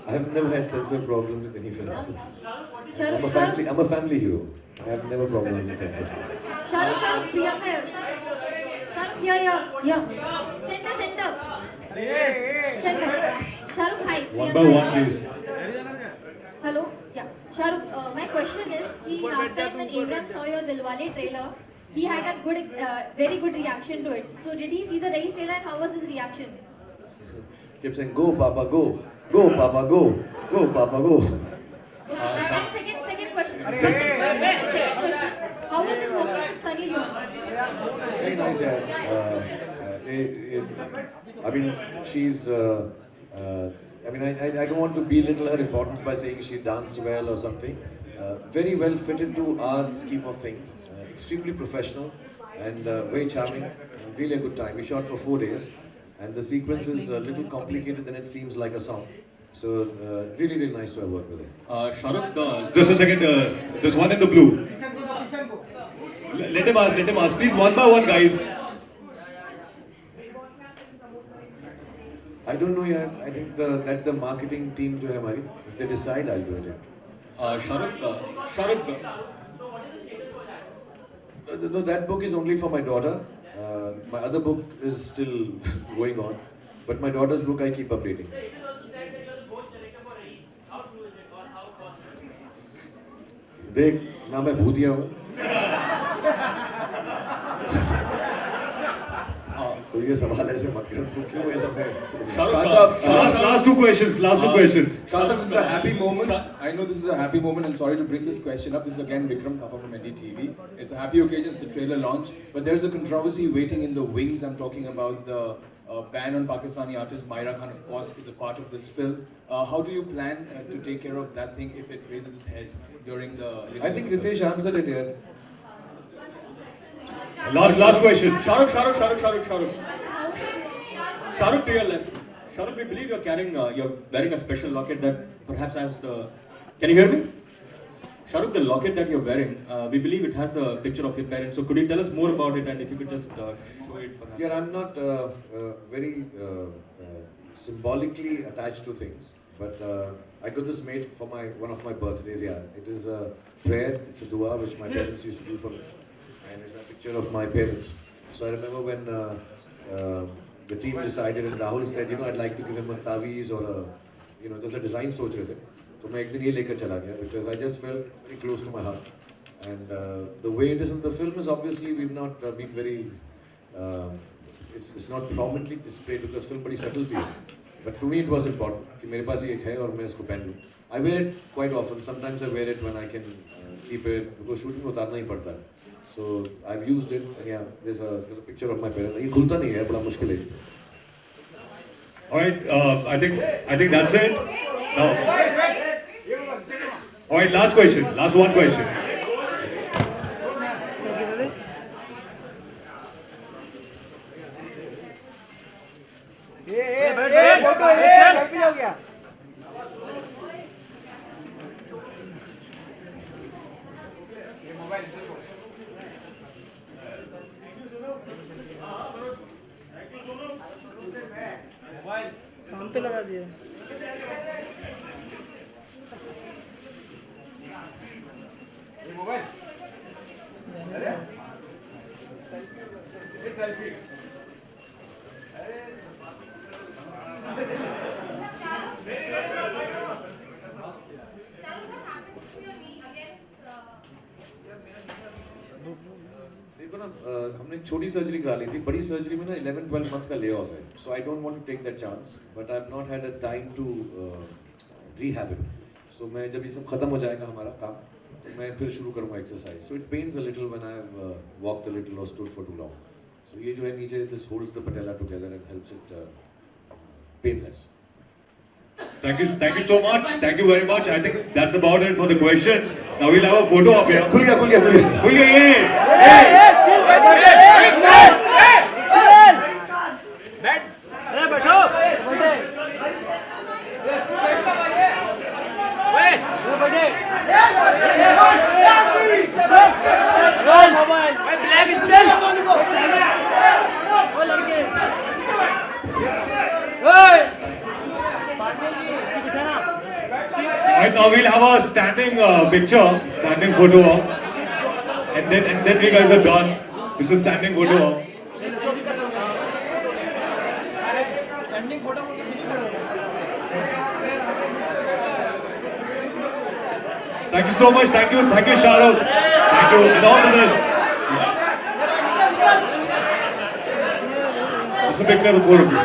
Speaker 13: I have never had censor problems with any film. I'm a family hero. I have never problems with censor.
Speaker 19: Shahrukh, Priyanka, Shahrukh, here. Center. Shahrukh, hi.
Speaker 21: One by one, please.
Speaker 19: Hello, yeah. Shahrukh, my question is, last time when Abraham saw your Dilwale trailer, he had a very good reaction to it. So did he see the Rai's trailer and how was his reaction?
Speaker 13: kept saying, "Go, Papa, go, go, Papa, go, go, Papa, go."
Speaker 19: And second question. Second question. How was it working with Sunny Leone?
Speaker 13: Very nice, I mean, she's. I mean, I don't want to belittle her importance by saying she danced well or something. Very well fit into our scheme of things. Extremely professional and very charming. And really a good time. We shot for 4 days, and the sequence is a little complicated than it seems like a song. So really, really nice to have worked with her.
Speaker 21: Shahrukh, just a second. There's one in the blue. Let him ask. Please, one by one, guys.
Speaker 13: I don't know yet. I think that the marketing team जो है हमारी, if they decide, I'll do it. Yeah.
Speaker 21: Shahrukh.
Speaker 13: No, that book is only for my daughter. My other book is still going on, but my daughter's book I keep updating. देख ना मैं भूतिया हूँ तो ये सवाल ऐसे मत कर तू क्यों ऐसा
Speaker 21: Last two questions.
Speaker 15: Kasab, this is a happy moment. I know this is a happy moment, and sorry to bring this question up. This is again Vikram Thapa from NDTV. It's a happy occasion, it's a trailer launch, but there's a controversy waiting in the wings. I'm talking about the ban on Pakistani artist. Myra Khan, of course, is a part of this film. How do you plan to take care of that thing if it raises its head during the...
Speaker 13: I think Ritesh answered it here.
Speaker 21: Last question.
Speaker 12: Shahrukh, to your left. Shahrukh, we believe you're wearing a special locket that perhaps has the... Can you hear me? Shahrukh, the locket that you're wearing, we believe it has the picture of your parents. So could you tell us more about it, and if you could just show it perhaps?
Speaker 13: Yeah, I'm not very symbolically attached to things, but I got this made for one of my birthdays. Yeah, it is a prayer. It's a dua which my parents used to do for me, and it's a picture of my parents. So I remember when the team decided, and Rahul said, I'd like to give him a taweez or a, there's a design सोच रहे थे. तो मैं एक दिन ये लेकर चला गया because I just felt very close to my heart, and the way it is in the film is obviously we've not been very it's not prominently displayed because film बड़ी subtle सी है, but to me it was important कि मेरे पास ये एक है और मैं इसको पहन लूँ. I wear it quite often. Sometimes I wear it when I can keep it because shooting में उतारना ही पड़ता है. So I've used it, and yeah, there's a picture of my parents. ये खुलता नहीं है, बड़ा मुश्किल है.
Speaker 21: All right, I think that's it. Now, all right, last one question.
Speaker 7: काम पे लगा दिया
Speaker 13: देखो ना हमने छोटी सर्जरी करा ली थी. बड़ी सर्जरी में ना 11-12 month का ले ऑफ है. So I don't want to take that chance, but I've not had a time to rehab it. So मैं जब ये सब खत्म हो जाएगा हमारा काम, तो मैं फिर शुरू करूँगा exercise. So it pains a little when I've walked a little or stood for too long. So ये जो है नीचे, this holds the patella together and helps it painless.
Speaker 21: Thank you so much. Thank you very much. I think that's about it for the questions. Now we'll have a photo of you.
Speaker 13: खुल गया
Speaker 21: ये. Right, now we'll have a standing standing photo op, and then we guys are done. This is standing photo op. Thank you so much. Thank you, Shahrukh. Thank you, and all the best. Just a picture of the four of you.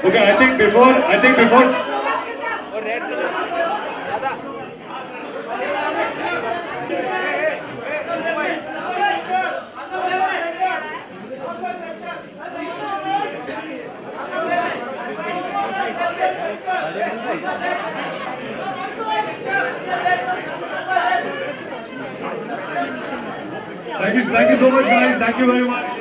Speaker 21: Okay, I think before. Thank you so much, guys. Thank you very much.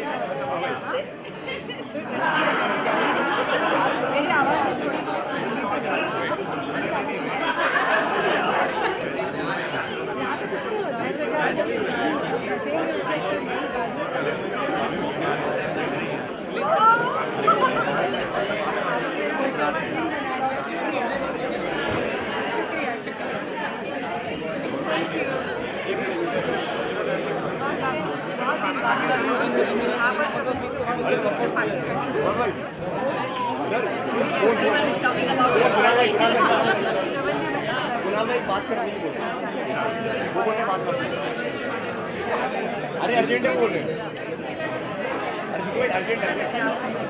Speaker 21: अरे urgent है बोल रहे हैं। Urgent है।